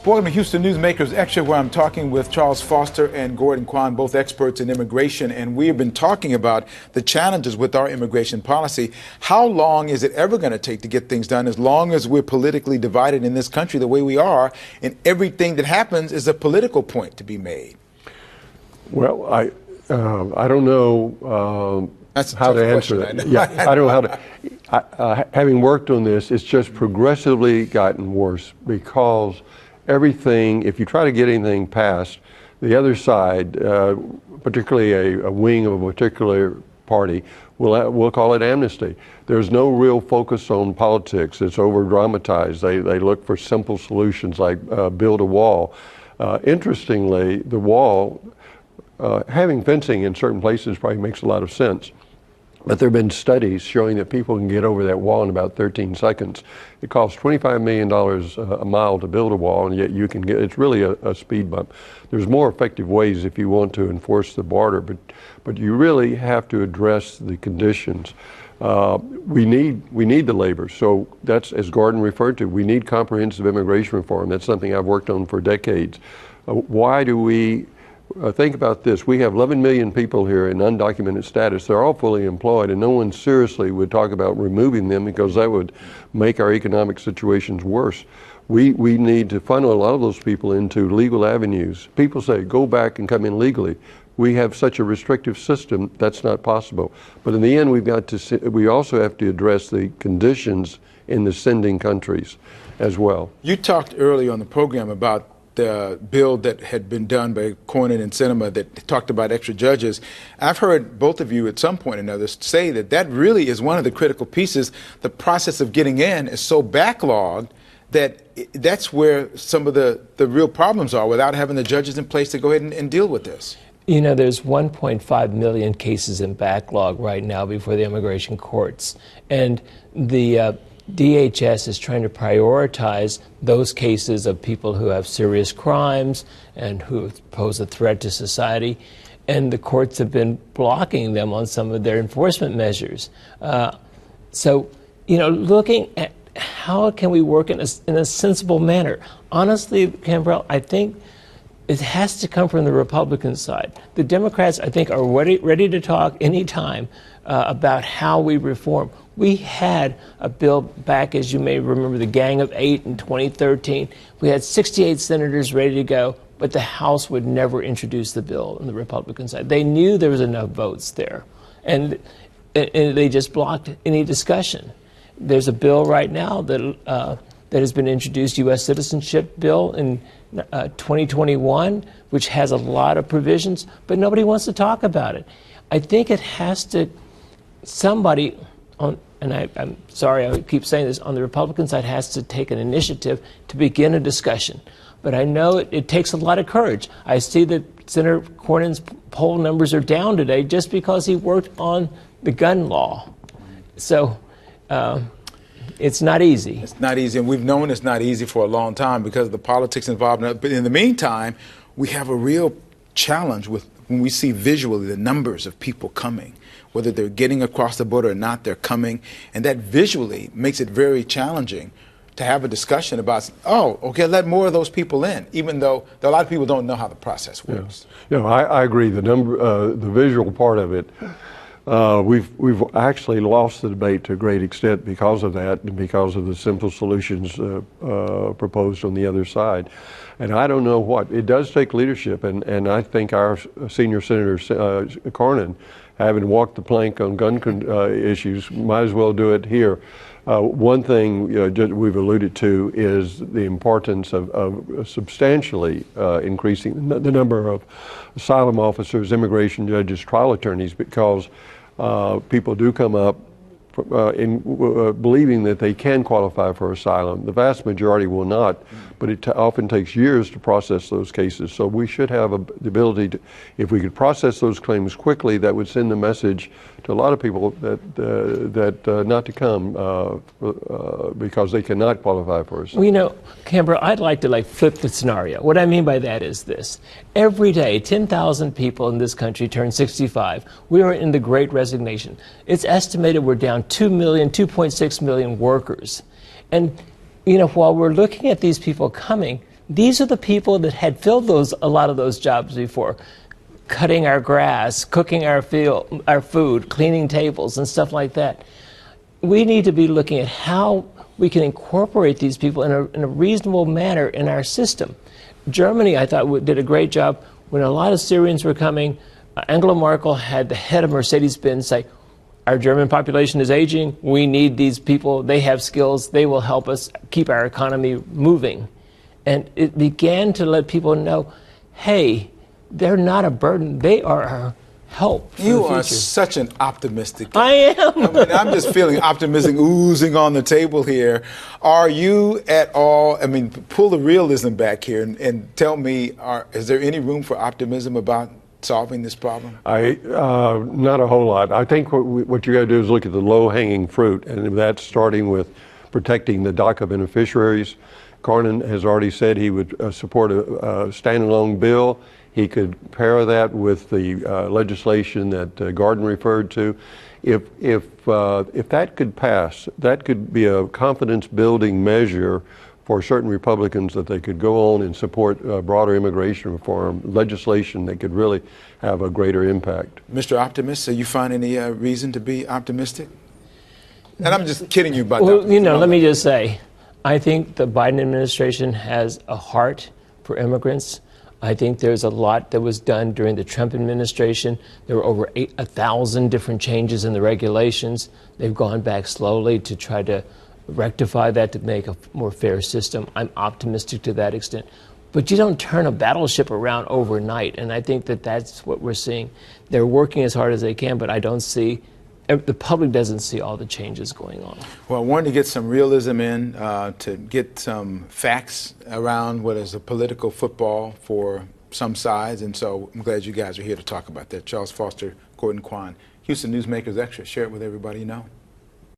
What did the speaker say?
Welcome to Houston Newsmakers Extra, where I'm talking with Charles Foster and Gordon Kwan, both experts in immigration, and we have been talking about the challenges with our immigration policy. How long is it ever going to take to get things done, as long as we're politically divided in this country the way we are, and everything that happens is a political point to be made? Well, I don't know how to answer that. Yeah, I don't know how to. Having worked on this, it's just progressively gotten worse because everything, if you try to get anything passed, the other side, particularly a wing of a particular party, we'll call it amnesty. There's no real focus on politics. It's over-dramatized. They look for simple solutions like build a wall. Interestingly, the wall, having fencing in certain places probably makes a lot of sense. But there have been studies showing that people can get over that wall in about 13 seconds. It costs $25 million a mile to build a wall, and yet you can get, it's really a speed bump. There's more effective ways if you want to enforce the border, but you really have to address the conditions. We need the labor. So that's, as Gordon referred to, we need comprehensive immigration reform. That's something I've worked on for decades. Why do we think about this? We have 11 million people here in undocumented status. They're all fully employed, and no one seriously would talk about removing them because that would make our economic situations worse. We need to funnel a lot of those people into legal avenues. People say, go back and come in legally. We have such a restrictive system, that's not possible. But in the end, we also have to address the conditions in the sending countries as well. You talked earlier on the program about the bill that had been done by Cornyn and Sinema that talked about extra judges. I've heard both of you at some point or another say that really is one of the critical pieces. The process of getting in is so backlogged that that's where some of the real problems are, without having the judges in place to go ahead and deal with this. You know, there's 1.5 million cases in backlog right now before the immigration courts. And the DHS is trying to prioritize those cases of people who have serious crimes and who pose a threat to society, and the courts have been blocking them on some of their enforcement measures. So, you know, looking at how can we work in a sensible manner. Honestly, Cambrell, I think it has to come from the Republican side. The Democrats, I think, are ready to talk anytime about how we reform. We had a bill back, as you may remember, the Gang of Eight in 2013. We had 68 senators ready to go, but the House would never introduce the bill on the Republican side. They knew there was enough votes there, and they just blocked any discussion. There's a bill right now that has been introduced, U.S. citizenship bill in 2021, which has a lot of provisions, but nobody wants to talk about it. I think it has to, somebody on, and I'm sorry I keep saying this, on the Republican side has to take an initiative to begin a discussion. But I know it takes a lot of courage. I see that Senator Cornyn's poll numbers are down today just because he worked on the gun law. So it's not easy. It's not easy, and we've known it's not easy for a long time because of the politics involved. But in the meantime, we have a real challenge with when we see visually the numbers of people coming, whether they're getting across the border or not, they're coming. And that visually makes it very challenging to have a discussion about, oh, okay, let more of those people in, even though a lot of people don't know how the process works. Yeah. I agree. The visual part of it, we've actually lost the debate to a great extent because of that and because of the simple solutions proposed on the other side. And I don't know what. It does take leadership, and I think our senior Senator Cornyn, having walked the plank on gun issues, might as well do it here. One thing we've alluded to is the importance of substantially increasing the number of asylum officers, immigration judges, trial attorneys, because people do come up in believing that they can qualify for asylum. The vast majority will not, but it often takes years to process those cases. So we should have the ability to, if we could process those claims quickly, that would send the message to a lot of people that not to come because they cannot qualify for asylum. Well, you know, Canberra, I'd like to flip the scenario. What I mean by that is this. Every day, 10,000 people in this country turn 65. We are in the Great Resignation. It's estimated we're down 2.6 million workers. And, you know, while we're looking at these people coming, These are the people that had filled a lot of those jobs before, cutting our grass, cooking our food, cleaning tables, and stuff like that. We need to be looking at how we can incorporate these people in a reasonable manner in our system. Germany, I thought, did a great job. When a lot of Syrians were coming, Angela Merkel had the head of Mercedes-Benz say, our German population is aging, we need these people, they have skills, they will help us keep our economy moving. And it began to let people know, hey, they're not a burden, they are our help for You the are future. such an optimistic. I am. I mean, I'm just feeling optimism oozing on the table here. Are you at all, I mean, pull the realism back here and tell me, is there any room for optimism about solving this problem? Not a whole lot. I think what you got to do is look at the low-hanging fruit, and that's starting with protecting the DACA beneficiaries. Cornyn has already said he would support a standalone bill. He could pair that with the legislation that Gordon referred to. If that could pass, that could be a confidence-building measure for certain Republicans that they could go on and support broader immigration reform legislation that could really have a greater impact. Mr. Optimist, so you find any reason to be optimistic? And I'm just kidding you about Well, that. let me just say, I think the Biden administration has a heart for immigrants. I think there's a lot that was done during the Trump administration. There were over 1,000 different changes in the regulations. They've gone back slowly to try to rectify that to make a more fair system. I'm optimistic to that extent. But you don't turn a battleship around overnight, and I think that that's what we're seeing. They're working as hard as they can, but I don't see, the public doesn't see all the changes going on. Well, I wanted to get some realism in, to get some facts around what is a political football for some sides, and so I'm glad you guys are here to talk about that. Charles Foster, Gordon Kwan, Houston Newsmakers Extra. Share it with everybody you know.